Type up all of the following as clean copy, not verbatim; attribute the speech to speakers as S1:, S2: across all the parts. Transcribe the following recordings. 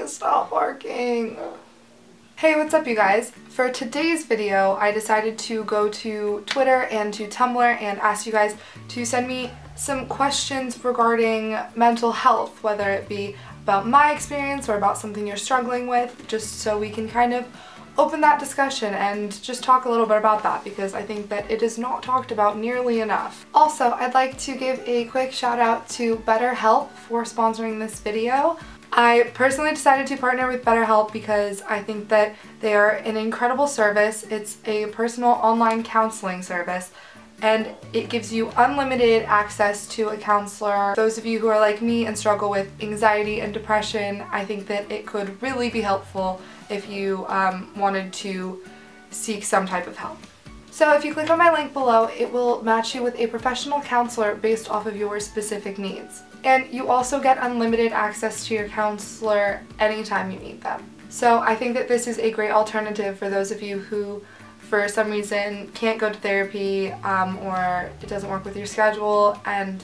S1: to stop working. Hey, what's up you guys? For today's video, I decided to go to Twitter and to Tumblr and ask you guys to send me some questions regarding mental health, whether it be about my experience or about something you're struggling with, just so we can kind of open that discussion and just talk a little bit about that, because I think that it is not talked about nearly enough. Also, I'd like to give a quick shout out to BetterHelp for sponsoring this video. I personally decided to partner with BetterHelp because I think that they are an incredible service. It's a personal online counseling service and it gives you unlimited access to a counselor. Those of you who are like me and struggle with anxiety and depression, I think that it could really be helpful if you wanted to seek some type of help. So if you click on my link below, it will match you with a professional counselor based off of your specific needs. And you also get unlimited access to your counselor anytime you need them. So I think that this is a great alternative for those of you who for some reason can't go to therapy or it doesn't work with your schedule, and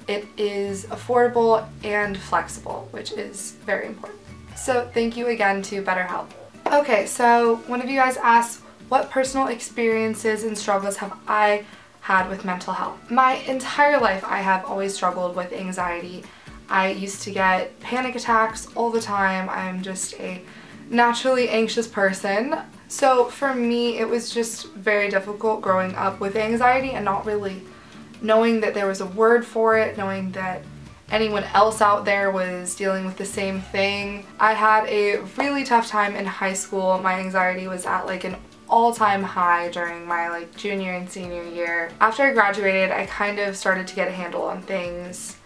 S1: it is affordable and flexible, which is very important. So thank you again to BetterHelp. Okay, so one of you guys asked, what personal experiences and struggles have I had with mental health? My entire life I have always struggled with anxiety. I used to get panic attacks all the time. I'm just a naturally anxious person. So for me it was just very difficult growing up with anxiety and not really knowing that there was a word for it, knowing that anyone else out there was dealing with the same thing. I had a really tough time in high school. My anxiety was at like an all-time high during my junior and senior year. After I graduated, I kind of started to get a handle on things.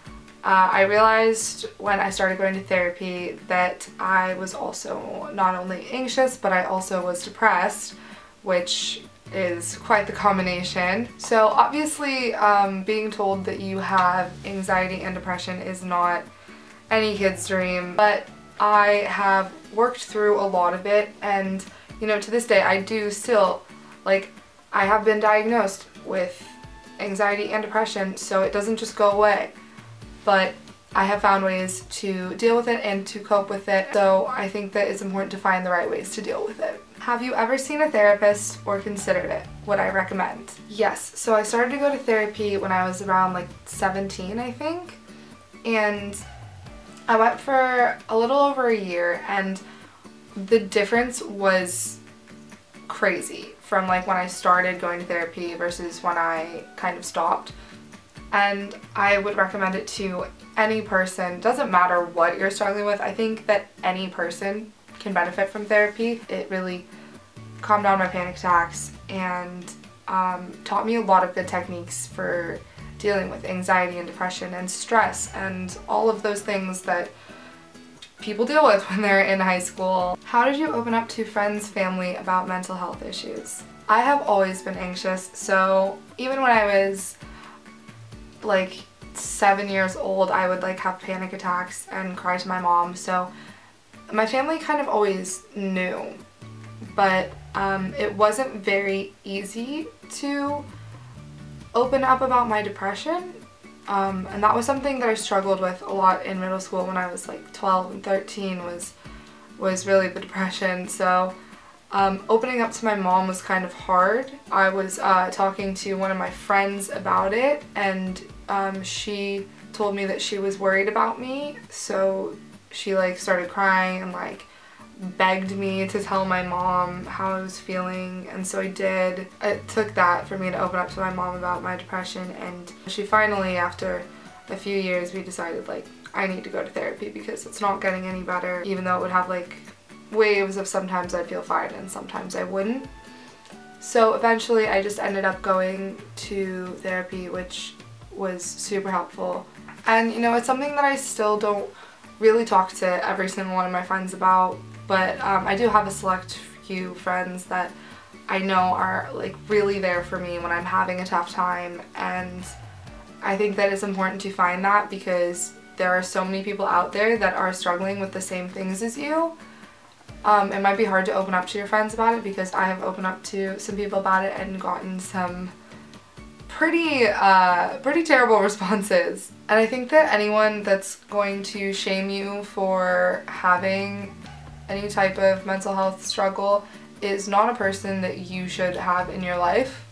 S1: I realized when I started going to therapy that I was also not only anxious, but I also was depressed, which is quite the combination. So obviously being told that you have anxiety and depression is not any kid's dream, but I have worked through a lot of it, and you know, to this day I do still, I have been diagnosed with anxiety and depression, so it doesn't just go away. But I have found ways to deal with it and to cope with it, so I think that it's important to find the right ways to deal with it. Have you ever seen a therapist or considered it? Would I recommend? Yes, so I started to go to therapy when I was around 17, I think, and I went for a little over a year, and the difference was crazy from when I started going to therapy versus when I kind of stopped. And I would recommend it to any person. Doesn't matter what you're struggling with. I think that any person can benefit from therapy. It really calmed down my panic attacks and taught me a lot of good techniques for dealing with anxiety and depression and stress and all of those things that people deal with when they're in high school. How did you open up to friends, family about mental health issues? I have always been anxious, so even when I was 7 years old, I would have panic attacks and cry to my mom, so my family kind of always knew, but it wasn't very easy to open up about my depression. And that was something that I struggled with a lot in middle school when I was 12 and 13 was really the depression. So opening up to my mom was kind of hard. I was talking to one of my friends about it, and she told me that she was worried about me, so she started crying and begged me to tell my mom how I was feeling, and so I did. It took that for me to open up to my mom about my depression, and she finally, after a few years, we decided I need to go to therapy because it's not getting any better, even though it would have waves of sometimes I'd feel fine and sometimes I wouldn't. So eventually I just ended up going to therapy, which was super helpful. And you know, it's something that I still don't really talk to every single one of my friends about, but I do have a select few friends that I know are really there for me when I'm having a tough time, and I think that it's important to find that because there are so many people out there that are struggling with the same things as you. It might be hard to open up to your friends about it because I have opened up to some people about it and gotten some pretty terrible responses. And I think that anyone that's going to shame you for having any type of mental health struggle is not a person that you should have in your life,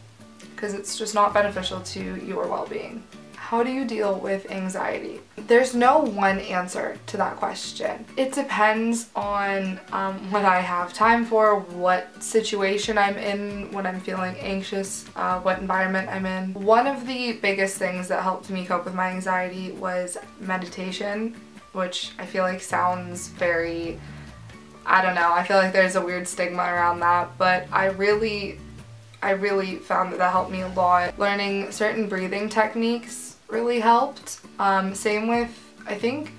S1: because it's just not beneficial to your well-being. How do you deal with anxiety? There's no one answer to that question. It depends on what I have time for, what situation I'm in when I'm feeling anxious, what environment I'm in. One of the biggest things that helped me cope with my anxiety was meditation, which I feel like sounds very, I don't know, I feel like there's a weird stigma around that, but I really found that helped me a lot. Learning certain breathing techniques really helped. Same with, I think,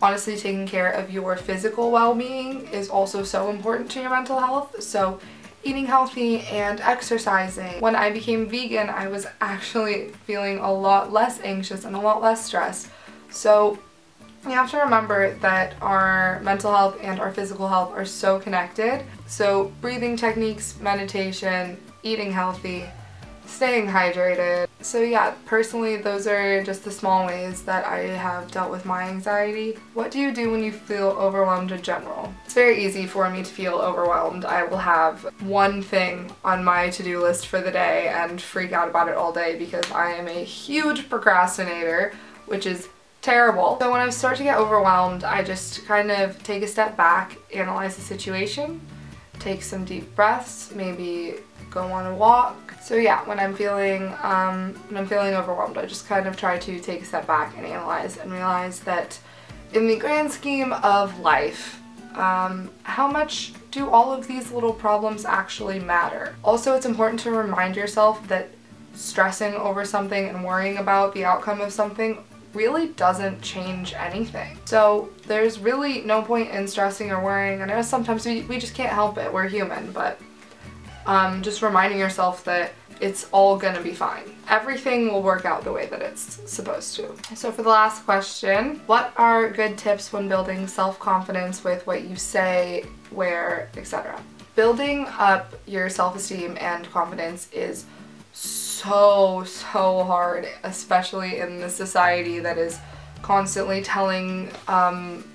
S1: honestly, taking care of your physical well-being is also so important to your mental health. So eating healthy and exercising. When I became vegan, I was actually feeling a lot less anxious and a lot less stressed. So you have to remember that our mental health and our physical health are so connected. So breathing techniques, meditation, eating healthy, staying hydrated. So yeah, personally, those are just the small ways that I have dealt with my anxiety. What do you do when you feel overwhelmed in general? It's very easy for me to feel overwhelmed. I will have one thing on my to-do list for the day and freak out about it all day because I am a huge procrastinator, which is terrible. So when I start to get overwhelmed, I just kind of take a step back, analyze the situation, take some deep breaths, maybe go on a walk. So yeah, when I'm feeling overwhelmed, I just kind of try to take a step back and analyze and realize that in the grand scheme of life, how much do all of these little problems actually matter? Also, it's important to remind yourself that stressing over something and worrying about the outcome of something really doesn't change anything. So there's really no point in stressing or worrying. I know sometimes we just can't help it, we're human, but just reminding yourself that it's all gonna be fine. Everything will work out the way that it's supposed to. So for the last question, what are good tips when building self-confidence with what you say, wear, etc.? Building up your self-esteem and confidence is so hard, especially in this society that is constantly telling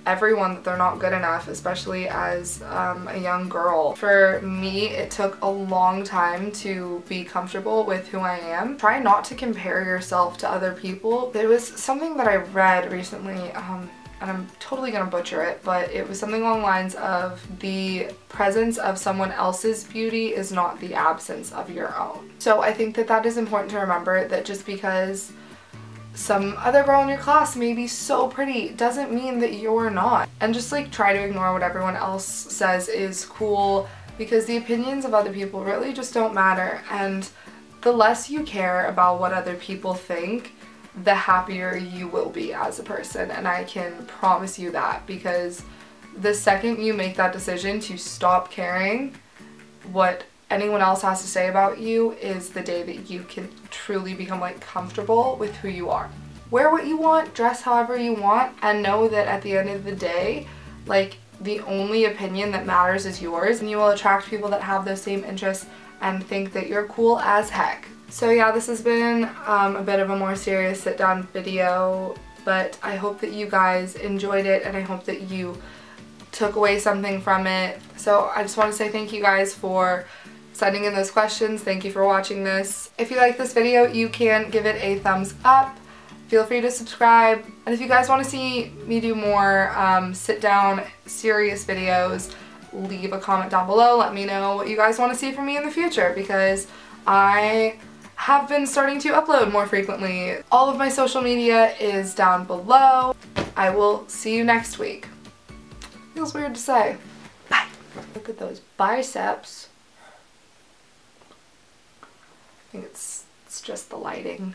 S1: everyone that they're not good enough, especially as a young girl. For me, it took a long time to be comfortable with who I am. Try not to compare yourself to other people. There was something that I read recently, and I'm totally gonna butcher it, but it was something along the lines of the presence of someone else's beauty is not the absence of your own. So I think that that is important to remember, that just because some other girl in your class may be so pretty doesn't mean that you're not. And just like try to ignore what everyone else says is cool, because the opinions of other people really just don't matter. And the less you care about what other people think, the happier you will be as a person. And I can promise you that, because the second you make that decision to stop caring what anyone else has to say about you is the day that you can truly become like comfortable with who you are. Wear what you want, dress however you want, and know that at the end of the day, like, the only opinion that matters is yours, and you will attract people that have those same interests and think that you're cool as heck. So yeah, this has been a bit of a more serious sit-down video, but I hope that you guys enjoyed it, and I hope that you took away something from it. So I just want to say thank you guys for sending in those questions. Thank you for watching this. If you like this video, you can give it a thumbs up. Feel free to subscribe. And if you guys want to see me do more sit-down serious videos, leave a comment down below. Let me know what you guys want to see from me in the future, because I have been starting to upload more frequently. All of my social media is down below. I will see you next week. Feels weird to say. Bye. Look at those biceps. I think it's just the lighting.